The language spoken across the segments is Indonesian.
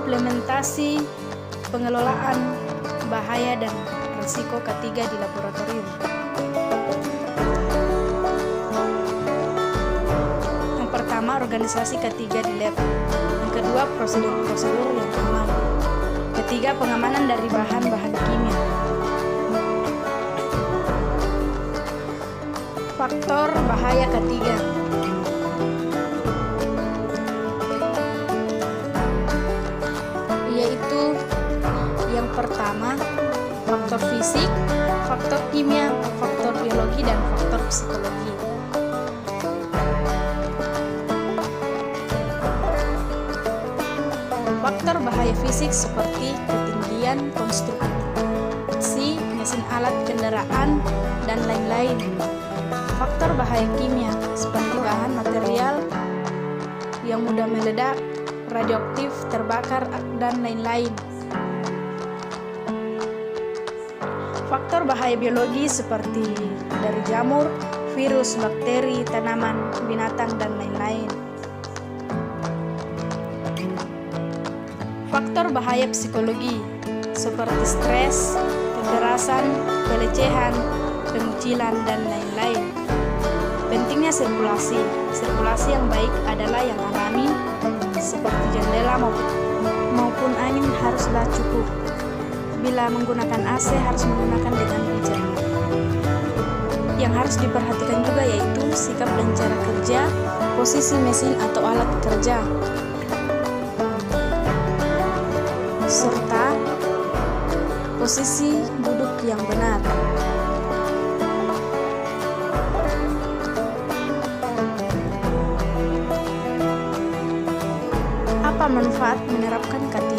Implementasi pengelolaan bahaya dan risiko ketiga di laboratorium. Yang pertama, organisasi ketiga di lab. Yang kedua, prosedur-prosedur yang aman. Ketiga, pengamanan dari bahan-bahan kimia. Faktor bahaya ketiga. Yaitu yang pertama, faktor fisik, faktor kimia, faktor biologi, dan faktor psikologi. Faktor bahaya fisik seperti ketinggian konstruksi, mesin alat kendaraan, dan lain-lain. Faktor bahaya kimia seperti bahan material yang mudah meledak, radioaktif, terbakar, dan lain-lain. Faktor bahaya biologi seperti dari jamur, virus, bakteri, tanaman, binatang, dan lain-lain. Faktor bahaya psikologi seperti stres, kekerasan, pelecehan, pengucilan, dan lain-lain. Pentingnya sirkulasi. Sirkulasi yang baik adalah yang alami, seperti jendela maupun angin haruslah cukup. Bila menggunakan AC harus menggunakan dengan bijak. Yang harus diperhatikan juga yaitu sikap dan cara kerja, posisi mesin atau alat kerja, serta posisi duduk yang benar. Apa manfaat menerapkan K3?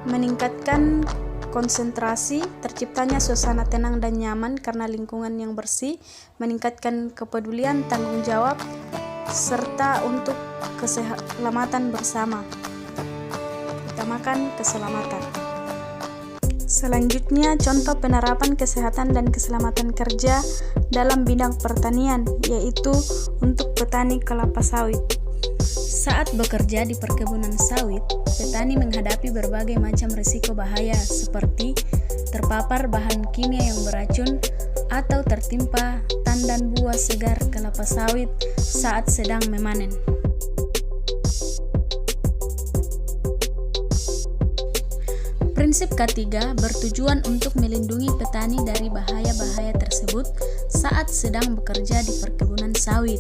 Meningkatkan konsentrasi, terciptanya suasana tenang dan nyaman karena lingkungan yang bersih, meningkatkan kepedulian, tanggung jawab, serta untuk keselamatan bersama. Utamakan keselamatan. Selanjutnya, contoh penerapan kesehatan dan keselamatan kerja dalam bidang pertanian, yaitu untuk petani kelapa sawit. Saat bekerja di perkebunan sawit, petani menghadapi berbagai macam risiko bahaya seperti terpapar bahan kimia yang beracun atau tertimpa tandan buah segar kelapa sawit saat sedang memanen. Prinsip K3 bertujuan untuk melindungi petani dari bahaya-bahaya tersebut saat sedang bekerja di perkebunan sawit.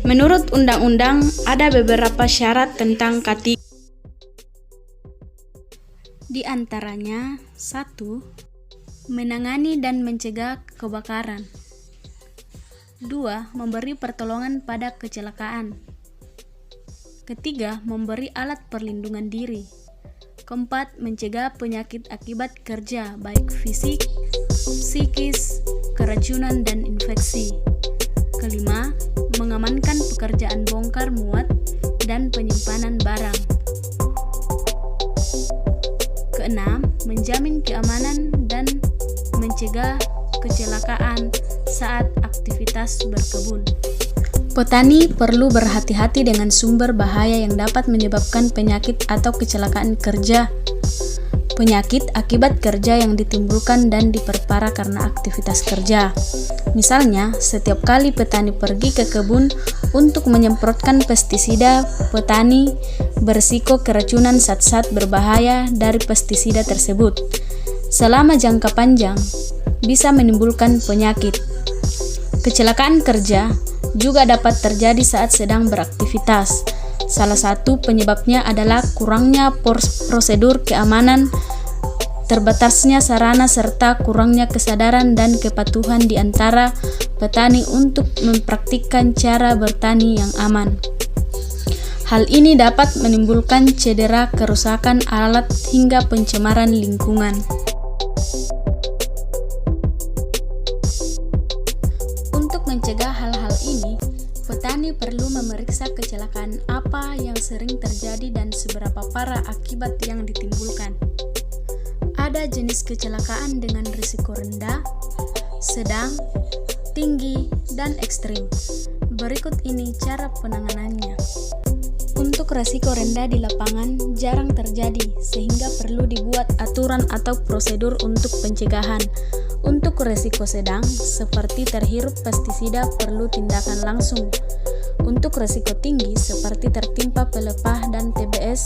Menurut undang-undang, ada beberapa syarat tentang K3. Di antaranya, 1. Menangani dan mencegah kebakaran. 2. Memberi pertolongan pada kecelakaan. Ketiga, memberi alat perlindungan diri. Keempat, mencegah penyakit akibat kerja, baik fisik, psikis, keracunan, dan infeksi. Kelima, mengamankan pekerjaan bongkar muat dan penyimpanan barang. Keenam, menjamin keamanan dan mencegah kecelakaan saat aktivitas berkebun. Petani perlu berhati-hati dengan sumber bahaya yang dapat menyebabkan penyakit atau kecelakaan kerja. Penyakit akibat kerja yang ditimbulkan dan diperparah karena aktivitas kerja. Misalnya, setiap kali petani pergi ke kebun untuk menyemprotkan pestisida, petani berisiko keracunan zat-zat berbahaya dari pestisida tersebut. Selama jangka panjang, bisa menimbulkan penyakit. Kecelakaan kerja juga dapat terjadi saat sedang beraktivitas. Salah satu penyebabnya adalah kurangnya prosedur keamanan, terbatasnya sarana, serta kurangnya kesadaran dan kepatuhan di antara petani untuk mempraktikkan cara bertani yang aman. Hal ini dapat menimbulkan cedera, kerusakan alat, hingga pencemaran lingkungan. Untuk mencegah hal-hal ini, petani perlu memeriksa kecelakaan apa yang sering terjadi dan seberapa parah akibat yang ditimbulkan. Ada jenis kecelakaan dengan risiko rendah, sedang, tinggi, dan ekstrim. Berikut ini cara penanganannya. Untuk resiko rendah di lapangan jarang terjadi, sehingga perlu dibuat aturan atau prosedur untuk pencegahan. Untuk resiko sedang, seperti terhirup pestisida, perlu tindakan langsung. Untuk resiko tinggi, seperti tertimpa pelepah dan TBS,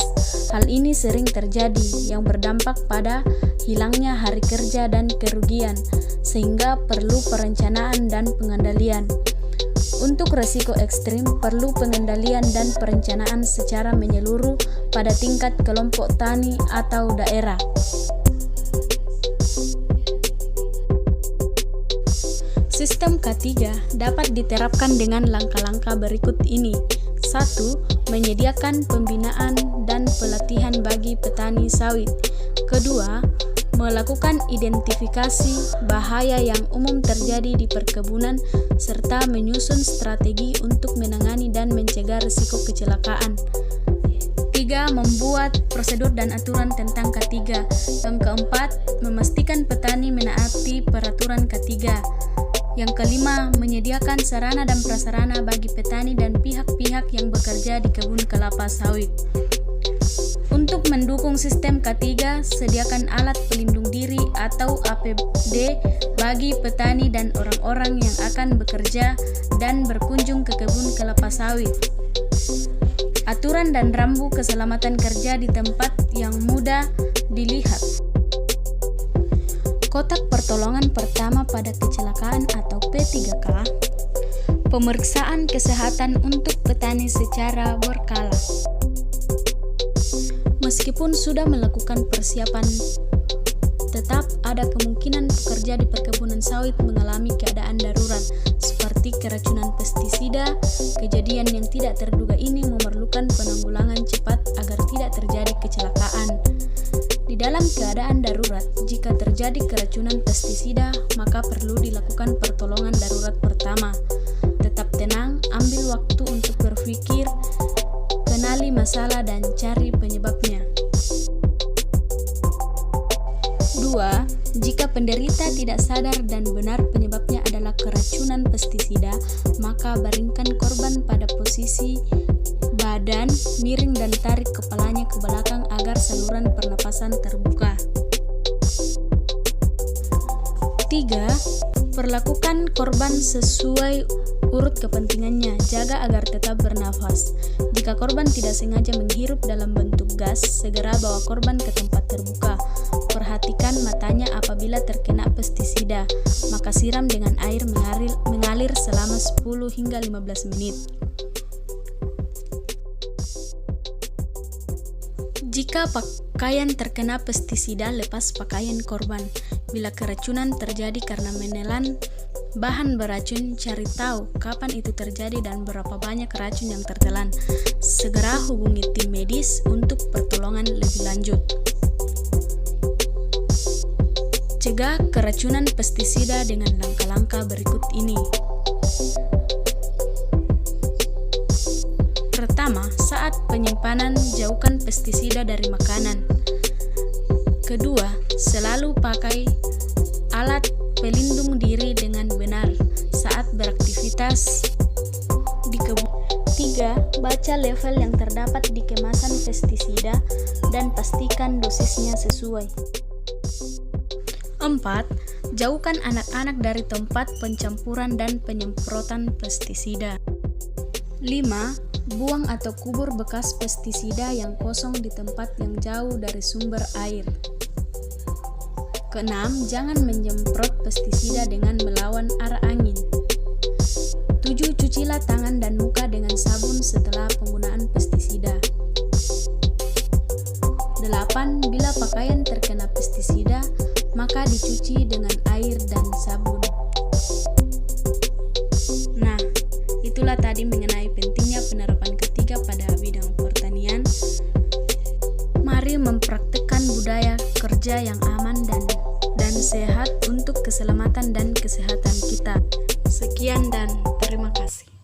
hal ini sering terjadi yang berdampak pada hilangnya hari kerja dan kerugian, sehingga perlu perencanaan dan pengendalian. Untuk resiko ekstrim, perlu pengendalian dan perencanaan secara menyeluruh pada tingkat kelompok tani atau daerah. Sistem K3 dapat diterapkan dengan langkah-langkah berikut ini. 1. Menyediakan pembinaan dan pelatihan bagi petani sawit. Kedua, melakukan identifikasi bahaya yang umum terjadi di perkebunan serta menyusun strategi untuk menangani dan mencegah risiko kecelakaan. 3. Membuat prosedur dan aturan tentang K3. Yang keempat, memastikan petani menaati peraturan K3. Yang kelima, menyediakan sarana dan prasarana bagi petani dan pihak-pihak yang bekerja di kebun kelapa sawit. Untuk mendukung sistem K3, sediakan alat pelindung diri atau APD bagi petani dan orang-orang yang akan bekerja dan berkunjung ke kebun kelapa sawit. Aturan dan rambu keselamatan kerja di tempat yang mudah dilihat. Kotak pertolongan pertama pada kecelakaan atau P3K. Pemeriksaan kesehatan untuk petani secara berkala. Meskipun sudah melakukan persiapan, tetap ada kemungkinan pekerja di perkebunan sawit mengalami keadaan darurat, seperti keracunan pestisida. Kejadian yang tidak terduga ini memerlukan penanggulangan cepat agar tidak terjadi kecelakaan. Di dalam keadaan darurat, jika terjadi keracunan pestisida, maka perlu dilakukan pertolongan darurat pertama. Tetap tenang, ambil waktu untuk berpikir, kenali masalah dan cari penyebabnya. 2. Jika penderita tidak sadar dan benar penyebabnya adalah keracunan pestisida, maka baringkan korban pada posisi badan miring dan tarik kepalanya ke belakang agar saluran pernapasan terbuka. 3. Perlakukan korban sesuai urut kepentingannya, jaga agar tetap bernafas. Jika korban tidak sengaja menghirup dalam bentuk gas, segera bawa korban ke tempat terbuka. Perhatikan matanya apabila terkena pestisida, maka siram dengan air mengalir selama 10 hingga 15 menit. Jika pakaian terkena pestisida, lepas pakaian korban. Bila keracunan terjadi karena menelan bahan beracun, cari tahu kapan itu terjadi dan berapa banyak racun yang tertelan. Segera hubungi tim medis untuk pertolongan lebih lanjut. Cegah keracunan pestisida dengan langkah-langkah berikut ini. Pertama, saat penyimpanan, jauhkan pestisida dari makanan. Kedua, selalu pakai alat pelindung diri dengan benar saat beraktivitas di kebun. 3. Baca level yang terdapat di kemasan pestisida dan pastikan dosisnya sesuai. 4. Jauhkan anak-anak dari tempat pencampuran dan penyemprotan pestisida. 5. Buang atau kubur bekas pestisida yang kosong di tempat yang jauh dari sumber air. Keenam, jangan menyemprot pestisida dengan melawan arah angin. 7. Cucilah tangan dan muka dengan sabun setelah penggunaan pestisida. 8. Bila pakaian terkena pestisida, maka dicuci dengan air dan sabun. Nah, itulah tadi mengenai pentingnya penerapan K3 pada bidang pertanian. Mari mempraktikkan budaya kerja yang aman dan sehat untuk keselamatan dan kesehatan kita. Sekian dan terima kasih.